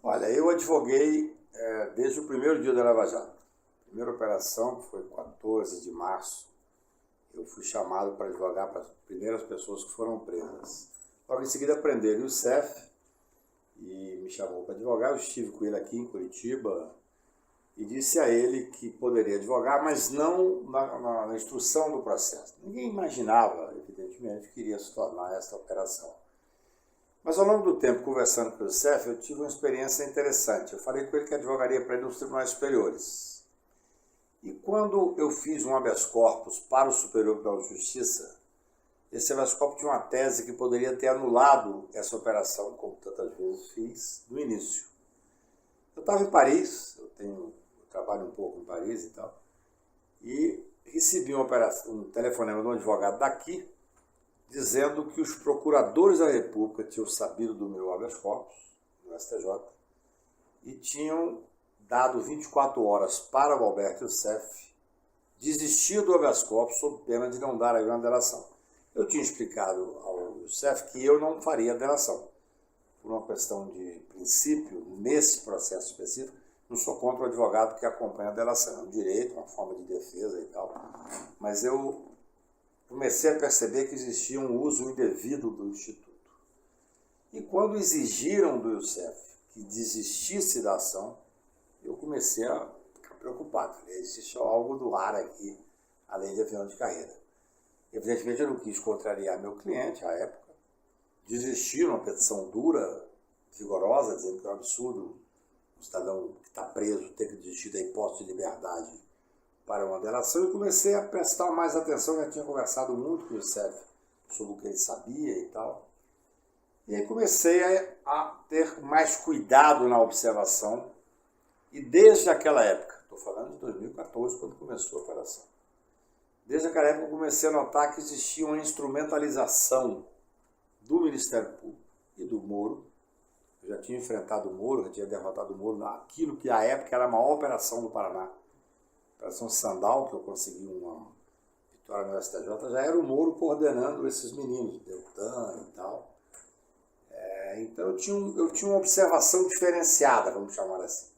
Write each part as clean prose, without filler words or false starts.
Olha, eu advoguei desde o primeiro dia da Lava Jato. Primeira operação, que foi 14 de março, eu fui chamado para advogar para as primeiras pessoas que foram presas. Logo em seguida prenderam o CEF e me chamou para advogar. Eu estive com ele aqui em Curitiba e disse a ele que poderia advogar, mas não na instrução do processo. Ninguém imaginava, evidentemente, que iria se tornar essa operação. Mas ao longo do tempo, conversando com o CEF, eu tive uma experiência interessante. Eu falei com ele que advogaria para ele nos tribunais superiores. E quando eu fiz um habeas corpus para o Superior Tribunal de Justiça, esse habeas corpus tinha uma tese que poderia ter anulado essa operação, como tantas vezes fiz, no início. Eu estava em Paris, eu trabalho um pouco em Paris e tal, e recebi um telefonema de um advogado daqui, dizendo que os procuradores da República tinham sabido do meu habeas corpus, no STJ, e tinham dado 24 horas para o Alberto Youssef desistir do habeas corpus sob pena de não dar a grande delação. Eu tinha explicado ao Youssef que eu não faria a delação. Por uma questão de princípio, nesse processo específico, não sou contra o advogado que acompanha a delação. É um direito, uma forma de defesa e tal. Mas eu comecei a perceber que existia um uso indevido do Instituto. E quando exigiram do Youssef que desistisse da ação, eu comecei a ficar preocupado. Falei, existe algo do ar aqui, além de avião de carreira. Evidentemente, eu não quis contrariar meu cliente à época. Desisti numa petição dura, vigorosa, dizendo que é um absurdo um cidadão que está preso ter que desistir da hipótese de liberdade para uma delação. E comecei a prestar mais atenção. Já tinha conversado muito com o Youssef sobre o que ele sabia e tal. E aí comecei a ter mais cuidado na observação. E desde aquela época, estou falando de 2014, quando começou a operação, desde aquela época eu comecei a notar que existia uma instrumentalização do Ministério Público e do Moro. Eu já tinha enfrentado o Moro, já tinha derrotado o Moro naquilo que à época era a maior operação do Paraná. Operação Sandal, que eu consegui uma vitória no STJ, já era o Moro coordenando esses meninos, Deltan e tal. Então eu tinha uma observação diferenciada, vamos chamar assim.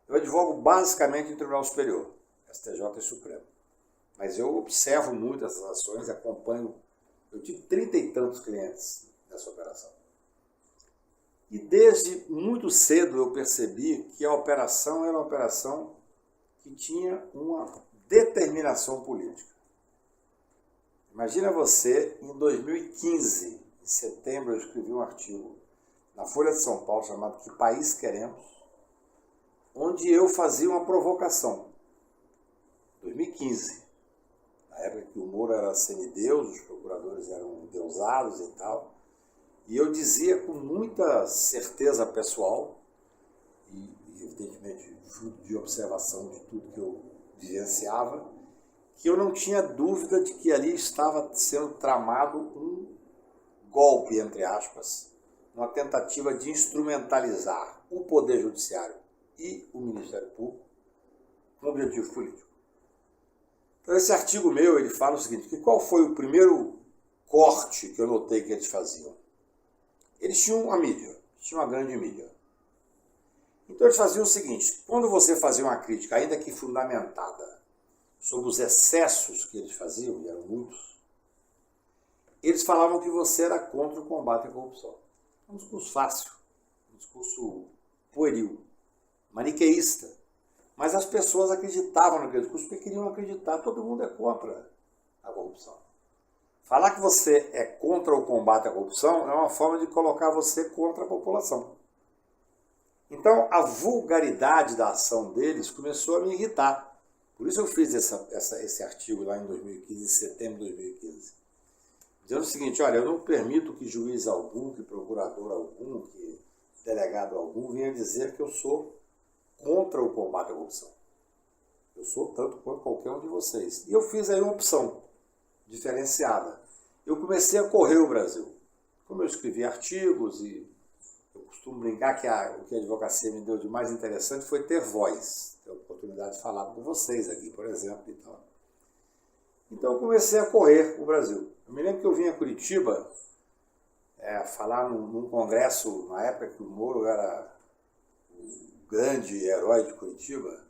Eu advogo basicamente em Tribunal Superior, STJ e Supremo. Mas eu observo muito essas ações, acompanho. Eu tive 30 e tantos clientes nessa operação. E desde muito cedo eu percebi que a operação era uma operação que tinha uma determinação política. Imagina você, em 2015, em setembro, eu escrevi um artigo na Folha de São Paulo chamado Que País Queremos?, onde eu fazia uma provocação. 2015, na época que o Moro era semideus, os procuradores eram deusados e tal, e eu dizia com muita certeza pessoal, e evidentemente fruto de observação de tudo que eu vivenciava, que eu não tinha dúvida de que ali estava sendo tramado um golpe, entre aspas, uma tentativa de instrumentalizar o Poder Judiciário e o Ministério Público com objetivo político. Então esse artigo meu, ele fala o seguinte, que qual foi o primeiro corte que eu notei que eles faziam? Eles tinham uma mídia, tinham uma grande mídia. Então eles faziam o seguinte, quando você fazia uma crítica, ainda que fundamentada, sobre os excessos que eles faziam, e eram muitos, eles falavam que você era contra o combate à corrupção. Um discurso fácil, um discurso pueril, maniqueísta. Mas as pessoas acreditavam naquele discurso porque queriam acreditar. Todo mundo é contra a corrupção. Falar que você é contra o combate à corrupção é uma forma de colocar você contra a população. Então, a vulgaridade da ação deles começou a me irritar. Por isso eu fiz esse artigo lá em 2015, em setembro de 2015. Dizendo o seguinte, olha, eu não permito que juiz algum, que procurador algum, que delegado algum venha dizer que eu sou contra o combate à corrupção. Eu sou tanto quanto qualquer um de vocês. E eu fiz aí uma opção diferenciada. Eu comecei a correr o Brasil. Como eu escrevi artigos e eu costumo brincar que o que a advocacia me deu de mais interessante foi ter voz. Ter a oportunidade de falar com vocês aqui, por exemplo. E tal. Então eu comecei a correr o Brasil. Eu me lembro que eu vim a Curitiba falar num congresso, na época que o Moro era grande herói de Curitiba,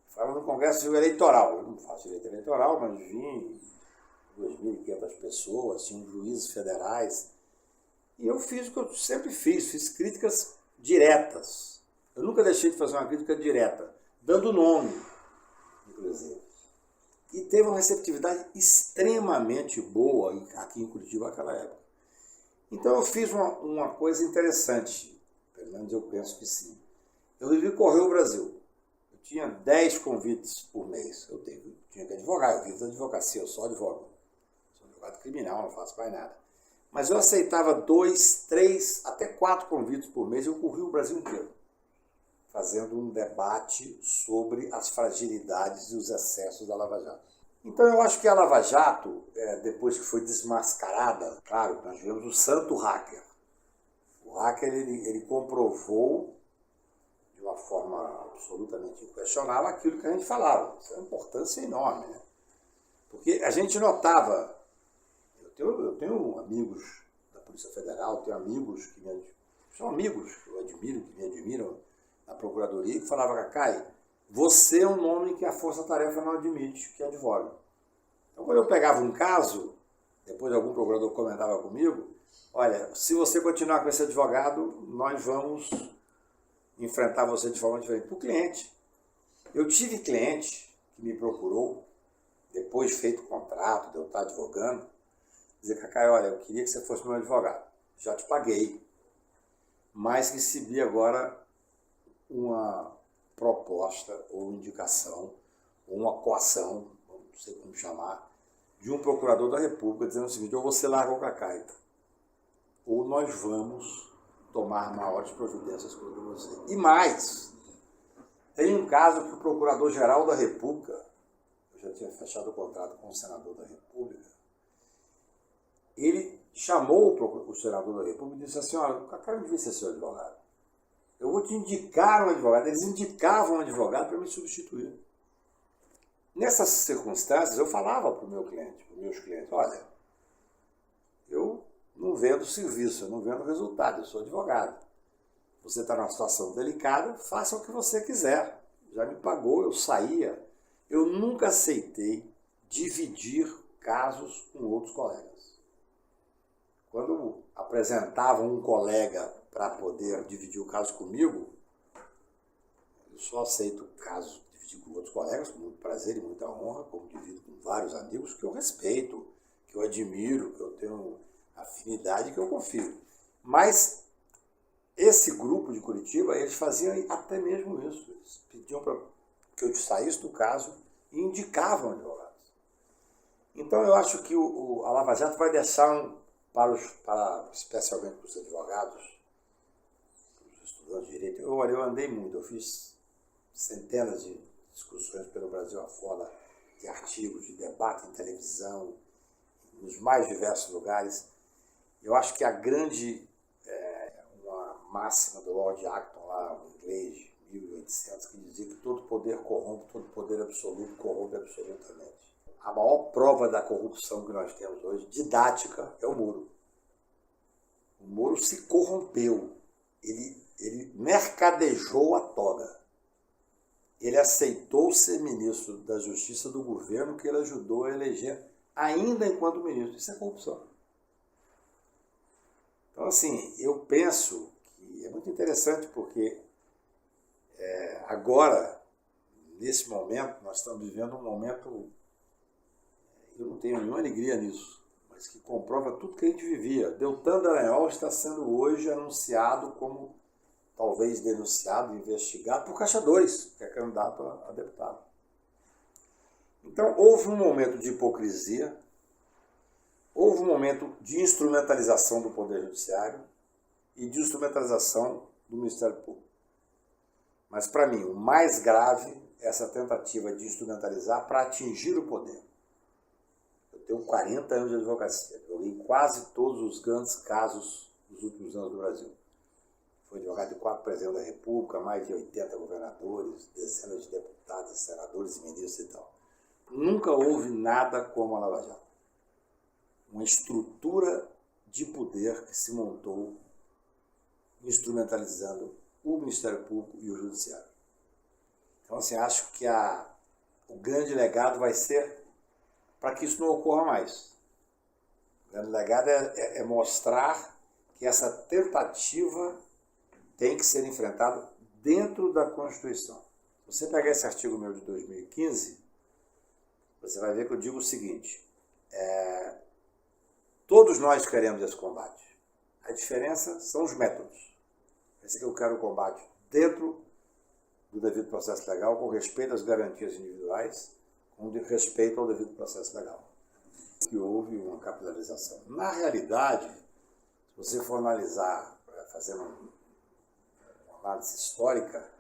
fala no Congresso Eleitoral. Eu não faço direito eleitoral, mas vim 2.500 pessoas, tinham juízes federais. E eu fiz o que eu sempre fiz críticas diretas. Eu nunca deixei de fazer uma crítica direta, dando nome, inclusive. E teve uma receptividade extremamente boa aqui em Curitiba naquela época. Então eu fiz uma coisa interessante, pelo menos eu penso que sim. Eu resolvi correr o Brasil. Eu tinha 10 convites por mês. Eu tinha que advogar, eu vivo da advocacia, eu sou advogado. Sou advogado criminal, não faço mais nada. Mas eu aceitava 2, 3, até 4 convites por mês, eu corri o Brasil inteiro, fazendo um debate sobre as fragilidades e os excessos da Lava Jato. Então eu acho que a Lava Jato, depois que foi desmascarada, claro, nós tivemos o santo hacker. O hacker, ele comprovou, de uma forma absolutamente inquestionável, aquilo que a gente falava. Isso é uma importância enorme, né? Porque a gente notava, eu tenho amigos da Polícia Federal, tenho amigos são amigos que eu admiro, que me admiram, na Procuradoria, que falava: Cacai, você é um nome que a Força-Tarefa não admite que advoga. Então, quando eu pegava um caso, depois algum procurador comentava comigo: olha, se você continuar com esse advogado, nós vamos enfrentar você de forma diferente. Para o cliente. Eu tive cliente que me procurou, depois de feito o contrato, de eu estar advogando, dizer: Cacai, olha, eu queria que você fosse meu advogado. Já te paguei. Mas recebi agora uma proposta ou indicação, ou uma coação, não sei como chamar, de um procurador da República dizendo o seguinte: ou você larga o Cacai, ou nós vamos tomar maiores providências contra você. E mais, tem um caso que o Procurador-Geral da República, eu já tinha fechado o contrato com o Senador da República, ele chamou o Senador da República e disse assim: olha, o Cacai não devia ser seu advogado. Eu vou te indicar um advogado. Eles indicavam um advogado para me substituir. Nessas circunstâncias, eu falava para o meu cliente, para os meus clientes: olha, eu não vendo serviço, eu não vendo resultado, eu sou advogado. Você está numa situação delicada, faça o que você quiser. Já me pagou, eu saía. Eu nunca aceitei dividir casos com outros colegas. Quando apresentavam um colega para poder dividir o caso comigo, eu só aceito o caso dividir com outros colegas, com muito prazer e muita honra, como divido com vários amigos que eu respeito, que eu admiro, que eu tenho afinidade, que eu confio. Mas esse grupo de Curitiba, eles faziam até mesmo isso. Eles pediam para que eu saísse do caso e indicavam advogados. Então eu acho que a Lava Jato vai deixar especialmente para os advogados, para os estudantes de direito. Eu andei muito, eu fiz centenas de discussões pelo Brasil afora, de artigos, de debate em televisão, nos mais diversos lugares. Eu acho que a grande, uma máxima do Lord Acton, lá, um inglês de 1800, que dizia que todo poder corrompe, todo poder absoluto corrompe absolutamente. A maior prova da corrupção que nós temos hoje, didática, é o Moro. O Moro se corrompeu. Ele mercadejou a toga. Ele aceitou ser ministro da Justiça do governo que ele ajudou a eleger ainda enquanto ministro. Isso é corrupção. Então, assim, eu penso que é muito interessante porque agora, nesse momento, nós estamos vivendo um momento, eu não tenho nenhuma alegria nisso, mas que comprova tudo que a gente vivia. Deltan Dallagnol está sendo hoje anunciado como, talvez denunciado, investigado por Caixa 2, que é candidato a deputado. Então, houve um momento de hipocrisia, houve um momento de instrumentalização do Poder Judiciário e de instrumentalização do Ministério Público. Mas, para mim, o mais grave é essa tentativa de instrumentalizar para atingir o poder. Eu tenho 40 anos de advocacia, eu li quase todos os grandes casos dos últimos anos do Brasil. Fui advogado de 4 presidentes da República, mais de 80 governadores, dezenas de deputados, senadores e ministros e tal. Nunca houve nada como a Lava Jato. Uma estrutura de poder que se montou instrumentalizando o Ministério Público e o Judiciário. Então, assim, acho que o grande legado vai ser para que isso não ocorra mais. O grande legado é mostrar que essa tentativa tem que ser enfrentada dentro da Constituição. Se você pegar esse artigo meu de 2015, você vai ver que eu digo o seguinte, todos nós queremos esse combate. A diferença são os métodos. Esse que eu quero o combate dentro do devido processo legal, com respeito às garantias individuais, com respeito ao devido processo legal. Que houve uma capilarização. Na realidade, se você for analisar, fazendo uma análise histórica,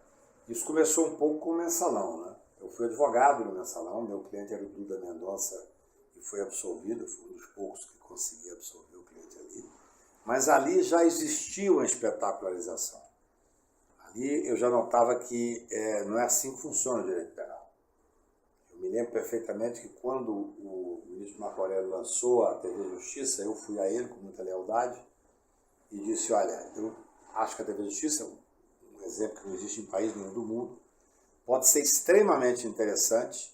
isso começou um pouco com o mensalão, né? Eu fui advogado no mensalão, meu cliente era o Duda Mendonça e foi absolvido, fui um dos poucos que consegui absorver o cliente ali. Mas ali já existia uma espetacularização. Ali eu já notava que não é assim que funciona o direito penal. Eu me lembro perfeitamente que quando o ministro Marco Aurélio lançou a TV Justiça, eu fui a ele com muita lealdade e disse, olha, eu acho que a TV Justiça, um exemplo que não existe em país nenhum do mundo, pode ser extremamente interessante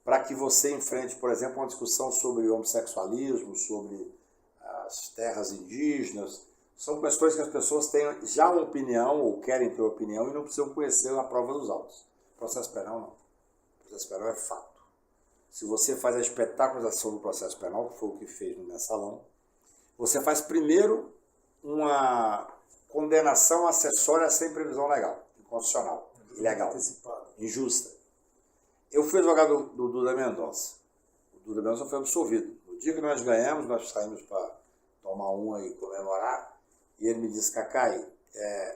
para que você enfrente, por exemplo, uma discussão sobre homossexualismo, sobre as terras indígenas. São questões que as pessoas têm já uma opinião ou querem ter opinião e não precisam conhecer a prova dos autos. Processo penal não. Processo penal é fato. Se você faz a espetacularização do processo penal, que foi o que fez no mensalão, você faz primeiro uma condenação acessória sem previsão legal, inconstitucional, ilegal, injusta. Eu fui advogado do Duda Mendonça. O Duda Mendonça foi absolvido. No dia que nós ganhamos, nós saímos para tomar uma e comemorar, e ele me disse, Cacai,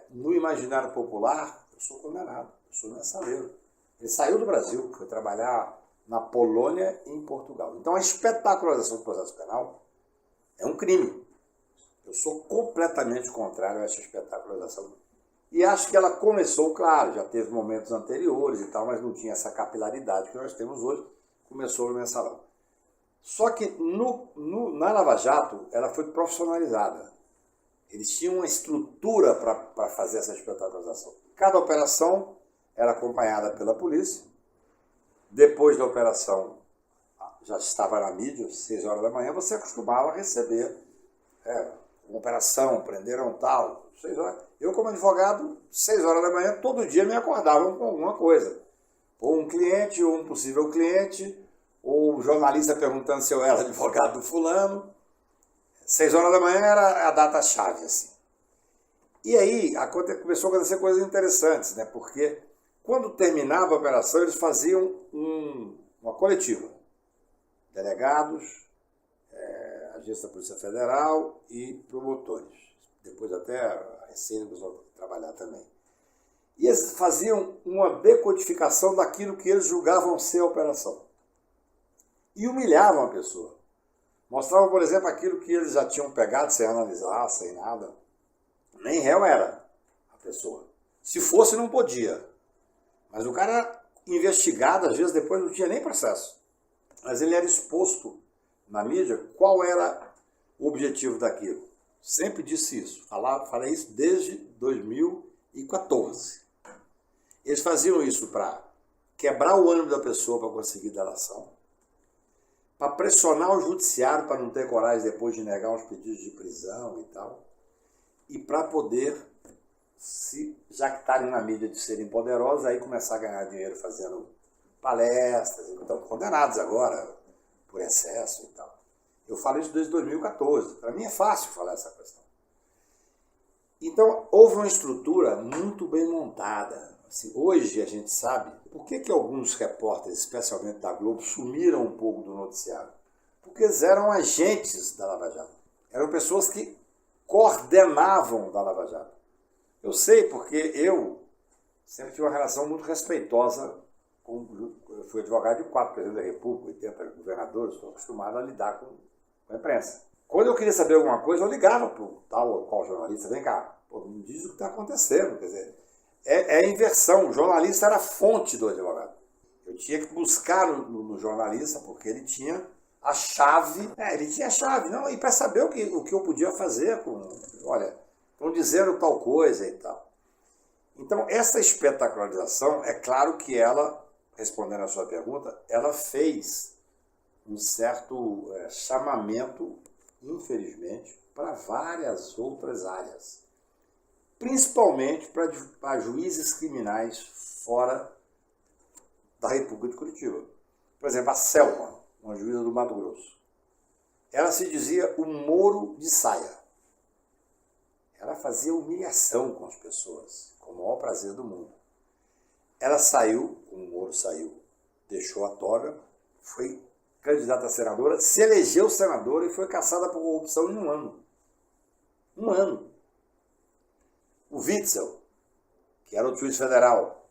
no imaginário popular, eu sou condenado, eu sou mensaleiro. Ele saiu do Brasil, foi trabalhar na Polônia e em Portugal. Então a espetacularização do processo penal é um crime. Eu sou completamente contrário a essa espetacularização. E acho que ela começou, claro, já teve momentos anteriores e tal, mas não tinha essa capilaridade que nós temos hoje, começou no mensalão. Só que na Lava Jato, ela foi profissionalizada. Eles tinham uma estrutura para fazer essa espetacularização. Cada operação era acompanhada pela polícia. Depois da operação, já estava na mídia, 6 horas da manhã, você acostumava a receber uma operação, prenderam tal, 6 horas. Eu, como advogado, 6 horas da manhã, todo dia me acordavam com alguma coisa. Ou um cliente, ou um possível cliente, ou um jornalista perguntando se eu era advogado do fulano. 6 horas da manhã era a data-chave, assim. E aí começou a acontecer coisas interessantes, né? Porque quando terminava a operação, eles faziam uma coletiva. Delegados, agência da Polícia Federal e promotores. Depois até a Receita começou a trabalhar também. E eles faziam uma decodificação daquilo que eles julgavam ser a operação. E humilhavam a pessoa. Mostravam, por exemplo, aquilo que eles já tinham pegado sem analisar, sem nada. Nem réu era a pessoa. Se fosse, não podia. Mas o cara era investigado, às vezes depois não tinha nem processo. Mas ele era exposto na mídia qual era o objetivo daquilo. Sempre disse isso. Falei isso desde 2014. Eles faziam isso para quebrar o ânimo da pessoa para conseguir delação, para pressionar o judiciário para não ter coragem depois de negar uns pedidos de prisão e tal, e para poder se jactarem na mídia de serem poderosos, aí começar a ganhar dinheiro fazendo palestras, estão condenados agora por excesso e tal. Eu falo isso desde 2014, para mim é fácil falar essa questão. Então, houve uma estrutura muito bem montada. Assim, hoje a gente sabe por que alguns repórteres, especialmente da Globo, sumiram um pouco do noticiário. Porque eles eram agentes da Lava Jato. Eram pessoas que coordenavam da Lava Jato. Eu sei porque eu sempre tive uma relação muito respeitosa eu fui advogado de 4 presidentes da República, 80 governadores, estou acostumado a lidar com a imprensa. Quando eu queria saber alguma coisa, eu ligava para o tal ou qual jornalista, vem cá, me diz o que está acontecendo. Quer dizer, é a inversão, o jornalista era a fonte do advogado. Eu tinha que buscar no jornalista, porque ele tinha a chave, não, e para saber o que eu podia fazer olha, estão dizendo tal coisa e tal. Então, essa espetacularização, é claro que ela, respondendo à sua pergunta, ela fez um certo chamamento, infelizmente, para várias outras áreas, principalmente para juízes criminais fora da República de Curitiba. Por exemplo, a Selma, uma juíza do Mato Grosso. Ela se dizia o Moro de saia. Ela fazia humilhação com as pessoas, com o maior prazer do mundo. Ela saiu, o Moro saiu, deixou a toga, foi candidata a senadora, se elegeu senadora e foi caçada por corrupção em um ano. Um ano. O Witzel, que era o juiz federal,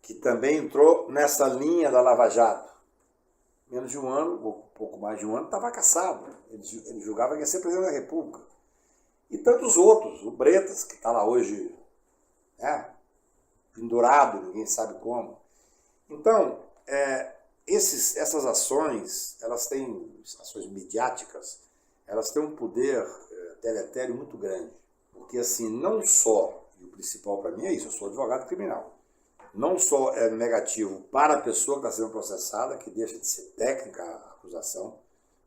que também entrou nessa linha da Lava Jato, menos de um ano, ou pouco mais de um ano, estava caçado. Ele julgava que ia ser presidente da República. E tantos outros, o Bretas, que está lá hoje, né, pendurado, ninguém sabe como. Então, essas ações, elas têm, ações midiáticas, elas têm um poder deletério muito grande. Porque, assim, não só, e o principal para mim é isso, eu sou advogado criminal, não só é negativo para a pessoa que está sendo processada, que deixa de ser técnica a acusação,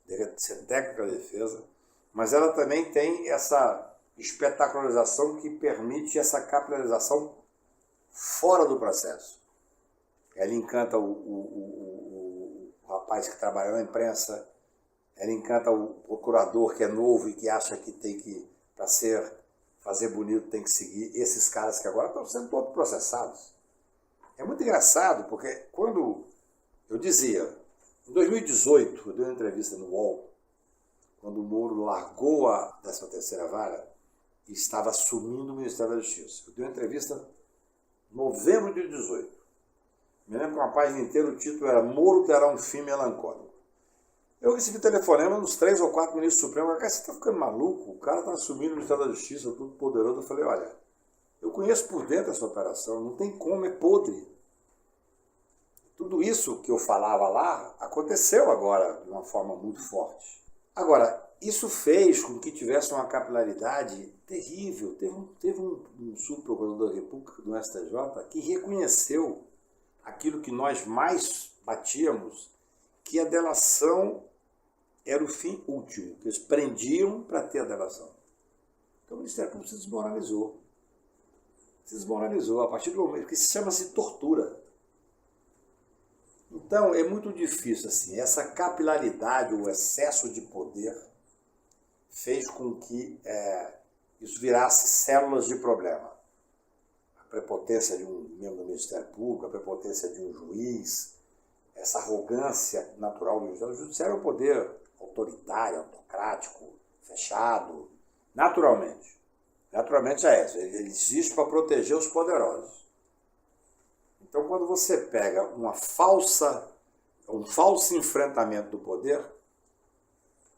deixa de ser técnica a defesa, mas ela também tem essa espetacularização que permite essa capilarização fora do processo. Ela encanta o rapaz que trabalha na imprensa, ela encanta o procurador que é novo e que acha que tem que, para fazer bonito, tem que seguir esses caras que agora estão sendo todos processados. É muito engraçado, porque quando eu dizia, em 2018, eu dei uma entrevista no UOL, quando o Moro largou a 13ª vara e estava assumindo o Ministério da Justiça. Eu dei uma entrevista em novembro de 2018. Me lembro que uma página inteira, o título era Moro terá um fim melancólico. Eu recebi telefonema dos 3 ou 4 ministros supremos. Cara, você está ficando maluco? O cara está assumindo o Ministério da Justiça, tudo poderoso. Eu falei, olha, eu conheço por dentro essa operação, não tem como, é podre. Tudo isso que eu falava lá aconteceu agora de uma forma muito forte. Agora, isso fez com que tivesse uma capilaridade terrível. Teve um subprocurador da República, do STJ, que reconheceu aquilo que nós mais batíamos, que a delação era o fim último, que eles prendiam para ter a delação. Então o Ministério Público se desmoralizou. Se desmoralizou a partir do momento que se chama-se tortura. Então é muito difícil, assim, essa capilaridade, o excesso de poder fez com que isso virasse células de problema. A prepotência de um membro do Ministério Público, a prepotência de um juiz, essa arrogância natural do judiciário. O judiciário é um poder autoritário, autocrático, fechado, naturalmente. Naturalmente é isso, ele existe para proteger os poderosos. Então, quando você pega um falso enfrentamento do poder,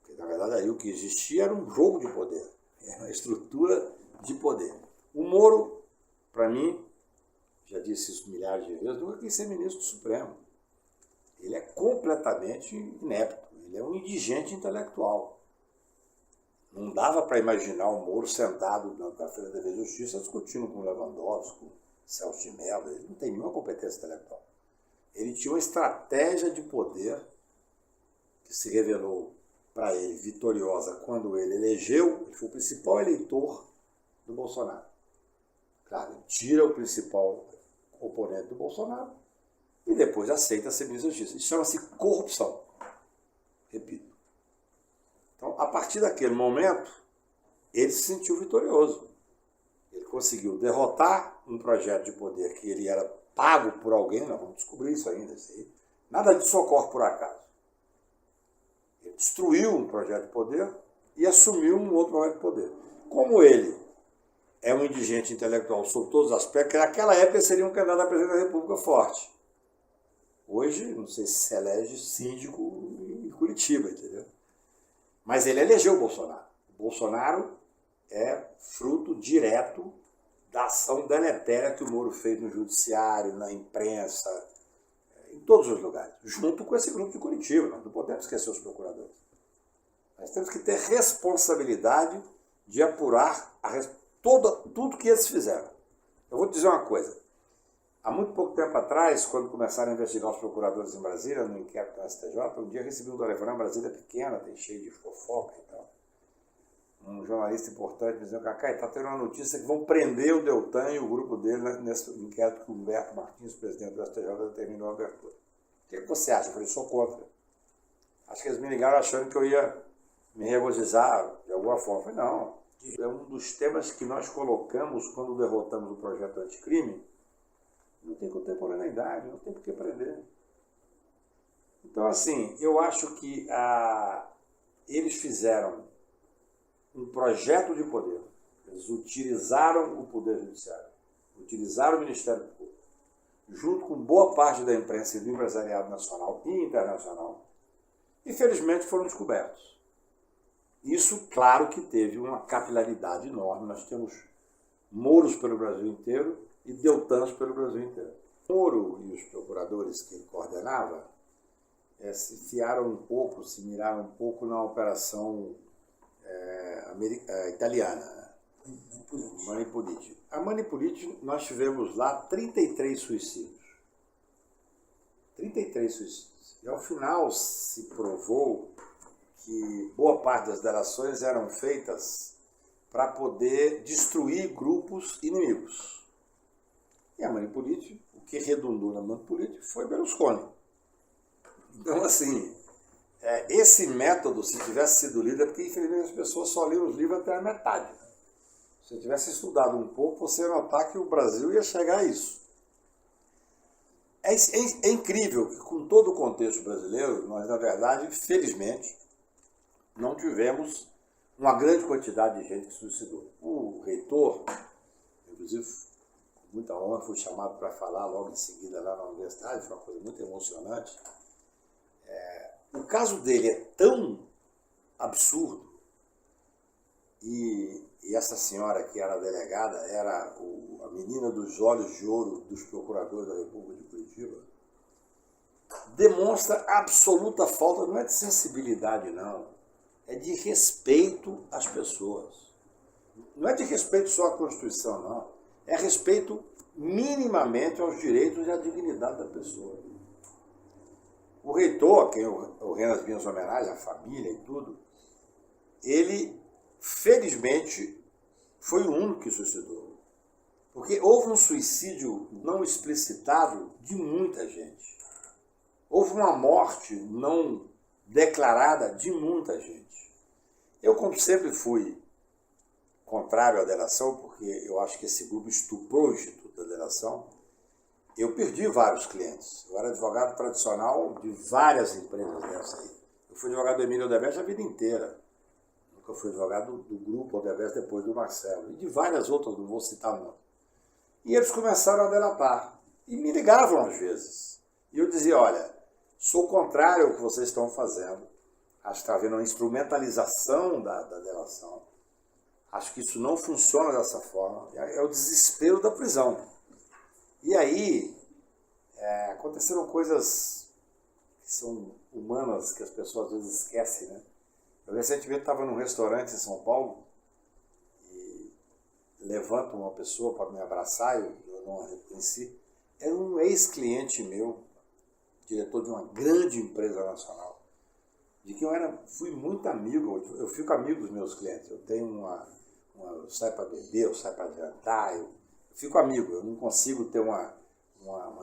porque na verdade aí o que existia era um jogo de poder, era uma estrutura de poder. O Moro, para mim, já disse isso milhares de vezes, nunca quis ser ministro do Supremo. Ele é completamente inepto, ele é um indigente intelectual. Não dava para imaginar o Moro sentado na frente da Justiça discutindo com o Lewandowski, com o Celso de Mello. Ele não tem nenhuma competência intelectual. Ele tinha uma estratégia de poder que se revelou para ele vitoriosa quando ele elegeu, ele foi o principal eleitor do Bolsonaro. Claro, ele tira o principal oponente do Bolsonaro e depois aceita ser ministro da Justiça. Isso chama-se corrupção. Repito. Então, a partir daquele momento, ele se sentiu vitorioso. Ele conseguiu derrotar um projeto de poder que ele era pago por alguém, nós vamos descobrir isso ainda. Nada disso ocorre por acaso. Ele destruiu um projeto de poder e assumiu um outro projeto de poder. Como ele é um indigente intelectual sob todos os aspectos, naquela época ele seria um candidato a presidente da República forte. Hoje, não sei se se elege síndico em Curitiba, entendeu? Mas ele elegeu o Bolsonaro. O Bolsonaro é fruto direto da ação deletéria que o Moro fez no judiciário, na imprensa, em todos os lugares, junto com esse grupo de Curitiba. Nós não podemos esquecer os procuradores. Nós temos que ter responsabilidade de apurar tudo que eles fizeram. Eu vou te dizer uma coisa. Há muito pouco tempo atrás, quando começaram a investigar os procuradores em Brasília, no inquérito do STJ, um dia recebi um telefonema, Brasília é pequena, tem cheio de fofoca e tal. Um jornalista importante me dizendo, Cacá, está tendo uma notícia que vão prender o Deltan e o grupo dele nesse inquérito que o Humberto Martins, presidente do STJ, determinou a abertura. O que você acha? Eu falei, sou contra. Acho que eles me ligaram achando que eu ia me regozijar de alguma forma. Eu falei, não. É um dos temas que nós colocamos quando derrotamos o projeto anticrime. Não tem contemporaneidade, não tem por que prender. Então, assim, eu acho que eles fizeram um projeto de poder. Eles utilizaram o Poder Judiciário, utilizaram o Ministério Público, junto com boa parte da imprensa e do empresariado nacional e internacional, e felizmente foram descobertos. Isso, claro que teve uma capilaridade enorme. Nós temos Moros pelo Brasil inteiro e Deltans pelo Brasil inteiro. Moro e os procuradores que ele coordenava se fiaram um pouco, se miraram um pouco na operação italiana, Manipulite. A Manipulite, nós tivemos lá 33 suicídios. 33 suicídios. E ao final se provou que boa parte das delações eram feitas para poder destruir grupos inimigos. E a Manipulite, o que redundou na Manipulite foi Berlusconi. Então, assim, esse método, se tivesse sido lido, é porque, infelizmente, as pessoas só leram os livros até a metade. Se tivesse estudado um pouco, você ia notar que o Brasil ia chegar a isso. É incrível que, com todo o contexto brasileiro, nós, na verdade, felizmente, não tivemos uma grande quantidade de gente que se suicidou. O reitor, inclusive, com muita honra, fui chamado para falar logo em seguida lá na universidade, foi uma coisa muito emocionante. O caso dele é tão absurdo, e essa senhora que era delegada era a menina dos olhos de ouro dos procuradores da República de Curitiba, demonstra absoluta falta, não é de sensibilidade, não, é de respeito às pessoas. Não é de respeito só à Constituição, não. É respeito minimamente aos direitos e à dignidade da pessoa. O reitor, a quem eu rendo as minhas homenagens, a família e tudo, ele, felizmente, foi o único que suicidou. Porque houve um suicídio não explicitado de muita gente. Houve uma morte não declarada de muita gente. Eu, como sempre, fui contrário à delação, porque eu acho que esse grupo estuprou o Instituto da Delação. Eu perdi vários clientes. Eu era advogado tradicional de várias empresas dessa aí. Eu fui advogado do Emílio Odebrecht a vida inteira. Nunca fui advogado do grupo Odebrecht depois do Marcelo. E de várias outras, não vou citar não. E eles começaram a delatar. E me ligavam às vezes. E eu dizia, olha, sou contrário ao que vocês estão fazendo. Acho que está havendo uma instrumentalização da delação. Acho que isso não funciona dessa forma. É o desespero da prisão. E aí, aconteceram coisas que são humanas, que as pessoas às vezes esquecem, né? Eu recentemente estava num restaurante em São Paulo e levanto uma pessoa para me abraçar, eu não a reconheci. Era um ex-cliente meu, diretor de uma grande empresa nacional, de quem fui muito amigo. Eu fico amigo dos meus clientes. Eu tenho eu saio para beber, eu saio para jantar, eu fico amigo. Eu não consigo ter uma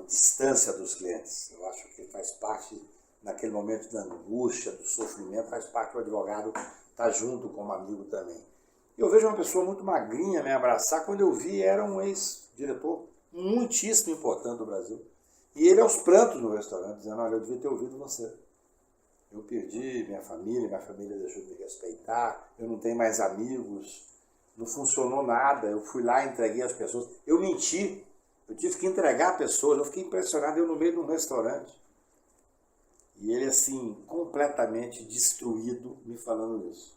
distância dos clientes. Eu acho que faz parte, naquele momento da angústia, do sofrimento, faz parte do advogado estar junto como amigo também. Eu vejo uma pessoa muito magrinha me abraçar, quando eu vi era um ex-diretor muitíssimo importante do Brasil. E ele aos prantos no restaurante, dizendo, olha, eu devia ter ouvido você. Eu perdi minha família deixou de me respeitar, eu não tenho mais amigos, não funcionou nada, eu fui lá e entreguei as pessoas. Eu menti, eu tive que entregar pessoas, eu fiquei impressionado, eu no meio de um restaurante. E ele assim, completamente destruído, me falando isso.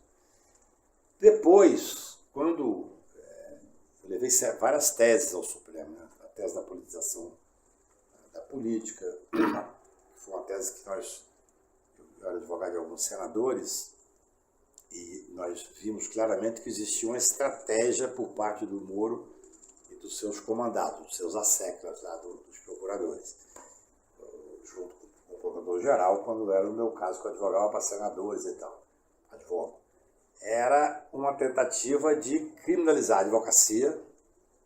Depois, quando eu levei várias teses ao Supremo, né? A tese da politização da política, foi uma tese que eu era advogado de alguns senadores, e nós vimos claramente que existia uma estratégia por parte do Moro e dos seus comandados, dos seus asseclas lá, dos procuradores, junto com o procurador-geral, quando era no meu caso que eu advogava para senadores e tal, advogo. Era uma tentativa de criminalizar a advocacia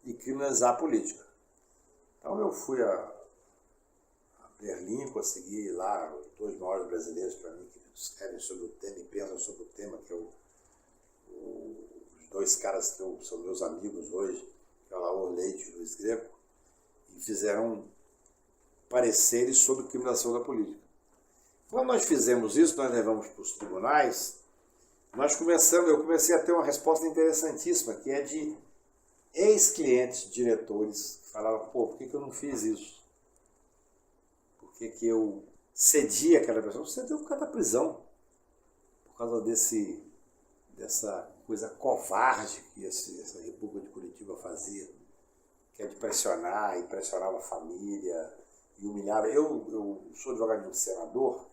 e criminalizar a política. Então eu fui a Berlim, consegui lá os 2 maiores brasileiros para mim que escrevem sobre o tema e pensam sobre o tema, que é os 2 caras que são meus amigos hoje, que é o Laor Leite e o Luiz Greco, e fizeram pareceres sobre criminalização da política. Quando nós fizemos isso, nós levamos para os tribunais, eu comecei a ter uma resposta interessantíssima, que é de ex-clientes, diretores, que falavam, pô, por que eu não fiz isso? Por que eu cedi aquela pessoa? Você deu por causa da prisão, por causa dessa coisa covarde que essa República de Curitiba fazia, que é de pressionar, e pressionava a família, e humilhava. Eu sou advogado de um senador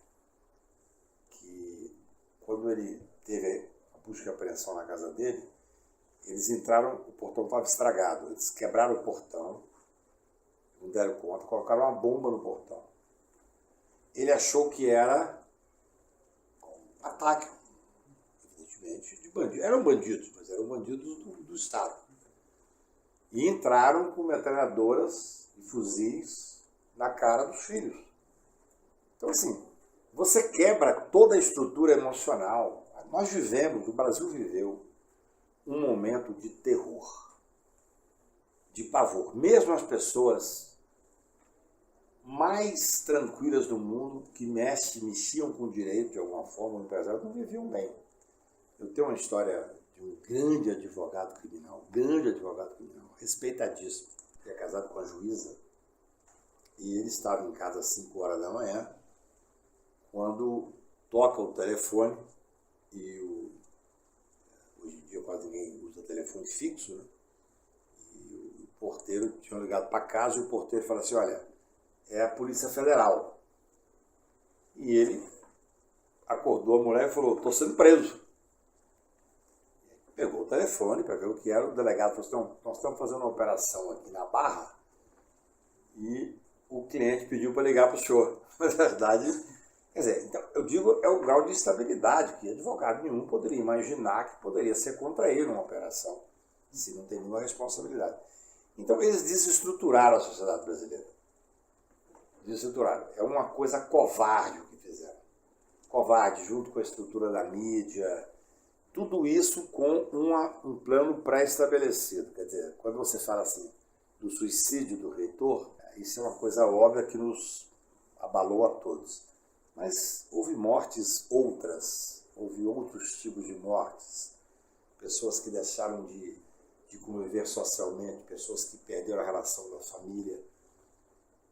que, quando ele teve a busca e apreensão na casa dele, eles entraram, o portão estava estragado, eles quebraram o portão, não deram conta, colocaram uma bomba no portão. Ele achou que era um ataque, evidentemente, de bandidos. Eram bandidos, mas eram bandidos do Estado. E entraram com metralhadoras e fuzis na cara dos filhos. Então, assim, você quebra toda a estrutura emocional. Nós vivemos, o Brasil viveu, um momento de terror, de pavor. Mesmo as pessoas mais tranquilas do mundo, que mexiam com o direito de alguma forma, empresários, não viviam bem. Eu tenho uma história de um grande advogado criminal, respeitadíssimo, que é casado com a juíza, e ele estava em casa às 5 horas da manhã, quando toca o telefone, e hoje em dia quase ninguém usa telefone fixo, né? E o porteiro tinha ligado para casa e o porteiro falou assim, olha, é a Polícia Federal. E ele acordou a mulher e falou, estou sendo preso. Pegou o telefone para ver o que era, o delegado falou assim, nós estamos fazendo uma operação aqui na Barra e o cliente pediu para ligar para o senhor. Na verdade, quer dizer, então, eu digo, é o grau de estabilidade que advogado nenhum poderia imaginar que poderia ser contra ele uma operação, se não tem nenhuma responsabilidade. Então, eles desestruturaram a sociedade brasileira. Desestruturaram. É uma coisa covarde o que fizeram. Covarde, junto com a estrutura da mídia, tudo isso com um plano pré-estabelecido. Quer dizer, quando você fala assim do suicídio do reitor, isso é uma coisa óbvia que nos abalou a todos. Mas houve mortes outras, houve outros tipos de mortes, pessoas que deixaram de conviver socialmente, pessoas que perderam a relação da família,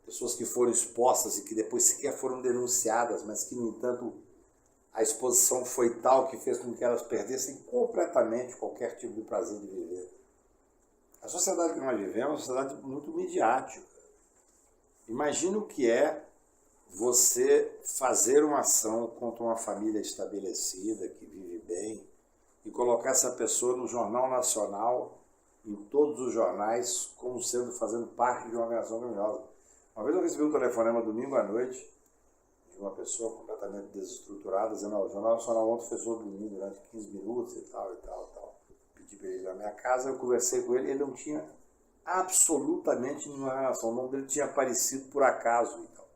pessoas que foram expostas e que depois sequer foram denunciadas, mas que, no entanto, a exposição foi tal que fez com que elas perdessem completamente qualquer tipo de prazer de viver. A sociedade que nós vivemos é uma sociedade muito midiática. Imagina o que é você fazer uma ação contra uma família estabelecida, que vive bem, e colocar essa pessoa no Jornal Nacional, em todos os jornais, como sendo, fazendo parte de uma organização criminosa. Uma vez eu recebi um telefonema domingo à noite, de uma pessoa completamente desestruturada, dizendo, o Jornal Nacional ontem fez sobre mim durante 15 minutos e tal. Pedi para ele ir na minha casa, eu conversei com ele, ele não tinha absolutamente nenhuma relação, o nome dele tinha aparecido por acaso e tal.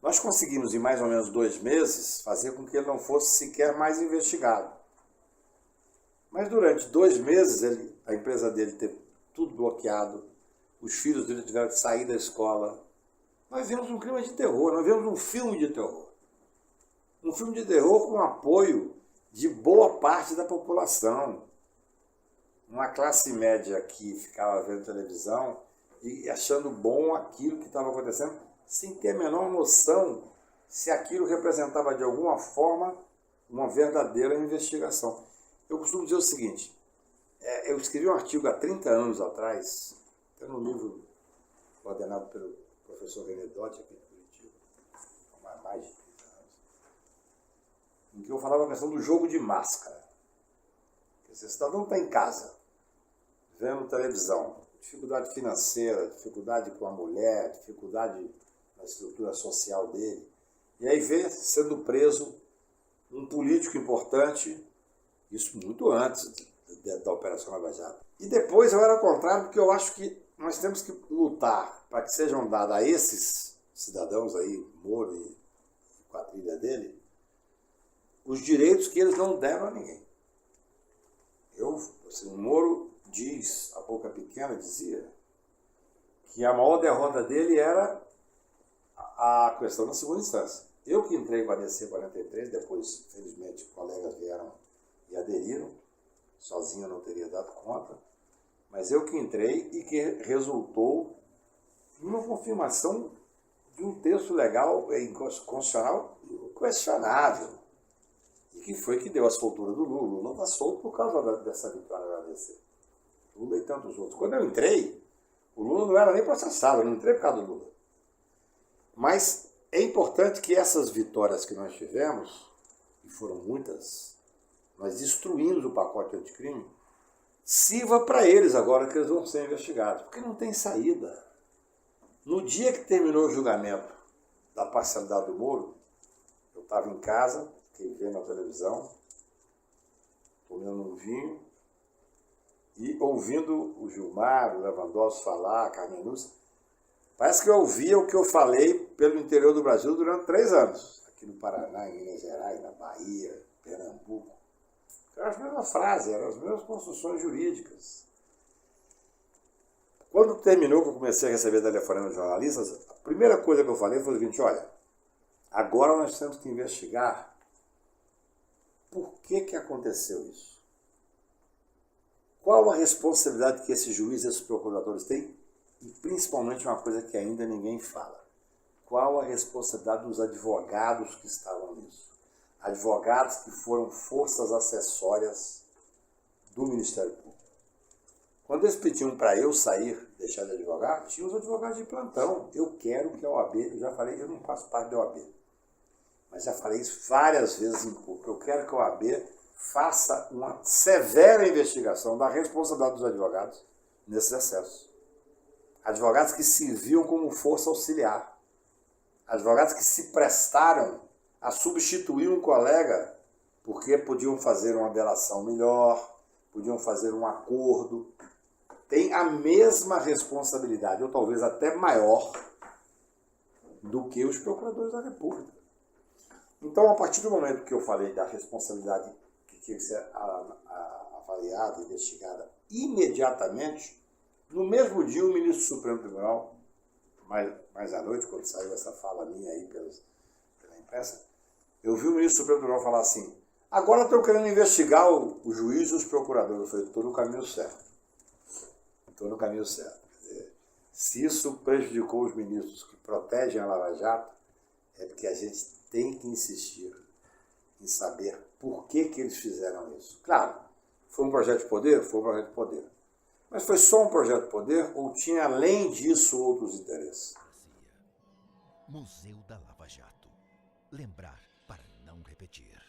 Nós conseguimos, em mais ou menos 2 meses, fazer com que ele não fosse sequer mais investigado. Mas durante 2 meses, a empresa dele teve tudo bloqueado, os filhos dele tiveram que sair da escola. Nós vimos um clima de terror, nós vimos um filme de terror. Um filme de terror com apoio de boa parte da população. Uma classe média que ficava vendo televisão e achando bom aquilo que estava acontecendo, sem ter a menor noção se aquilo representava de alguma forma uma verdadeira investigação. Eu costumo dizer o seguinte, eu escrevi um artigo há 30 anos atrás, até no livro coordenado pelo professor René Dotti, aqui de Curitiba, há mais de 30 anos, em que eu falava a questão do jogo de máscara. Quer dizer, o cidadão está em casa, vendo televisão, dificuldade financeira, dificuldade com a mulher, dificuldade na estrutura social dele. E aí vê sendo preso um político importante, isso muito antes da Operação Lava Jato. E depois eu era contrário, porque eu acho que nós temos que lutar para que sejam dados a esses cidadãos aí, Moro e quadrilha dele, os direitos que eles não deram a ninguém. O Moro diz, a boca pequena dizia, que a maior derrota dele era a questão da segunda instância. Eu que entrei com a DC 43, depois, felizmente, colegas vieram e aderiram, sozinho eu não teria dado conta, mas eu que entrei e que resultou numa confirmação de um texto legal constitucional questionável, e que foi que deu a soltura do Lula. O Lula está solto por causa dessa vitória da DC. Lula e tantos outros. Quando eu entrei, o Lula não era nem processado, eu não entrei por causa do Lula. Mas é importante que essas vitórias que nós tivemos, e foram muitas, nós destruímos o pacote anticrime, sirva para eles agora que eles vão ser investigados, porque não tem saída. No dia que terminou o julgamento da parcialidade do Moro, eu estava em casa, fiquei vendo a televisão, tomando um vinho, e ouvindo o Gilmar, o Lewandowski falar, a Carmen Lúcia, parece que eu ouvia o que eu falei pelo interior do Brasil durante 3 anos. Aqui no Paraná, em Minas Gerais, na Bahia, Pernambuco. Era a mesma frase, eram as mesmas construções jurídicas. Quando terminou, que eu comecei a receber telefonema de jornalistas, a primeira coisa que eu falei foi o seguinte: olha, agora nós temos que investigar por que aconteceu isso. Qual a responsabilidade que esses juízes e esses procuradores têm? E principalmente uma coisa que ainda ninguém fala. Qual a responsabilidade dos advogados que estavam nisso? Advogados que foram forças acessórias do Ministério Público. Quando eles pediam para eu sair, deixar de advogar, tinha os advogados de plantão. Eu quero que a OAB, eu já falei, eu não faço parte da OAB, mas já falei isso várias vezes em público, eu quero que a OAB faça uma severa investigação da responsabilidade dos advogados nesses excessos. Advogados que serviam como força auxiliar. Advogados que se prestaram a substituir um colega porque podiam fazer uma delação melhor, podiam fazer um acordo. Tem a mesma responsabilidade, ou talvez até maior, do que os procuradores da República. Então, a partir do momento que eu falei da responsabilidade que tinha que ser avaliada, investigada imediatamente, no mesmo dia o ministro do Supremo Tribunal, mais à noite, quando saiu essa fala minha aí pela imprensa, eu vi o ministro do Supremo Tribunal falar assim: agora estão querendo investigar o juiz e os procuradores. Eu falei: estou no caminho certo. Estou no caminho certo. Quer dizer, se isso prejudicou os ministros que protegem a Lava Jato, é porque a gente tem que insistir em saber por que eles fizeram isso. Claro, foi um projeto de poder? Foi um projeto de poder. Mas foi só um projeto de poder ou tinha, além disso, outros interesses? Museu da Lava Jato. Lembrar para não repetir.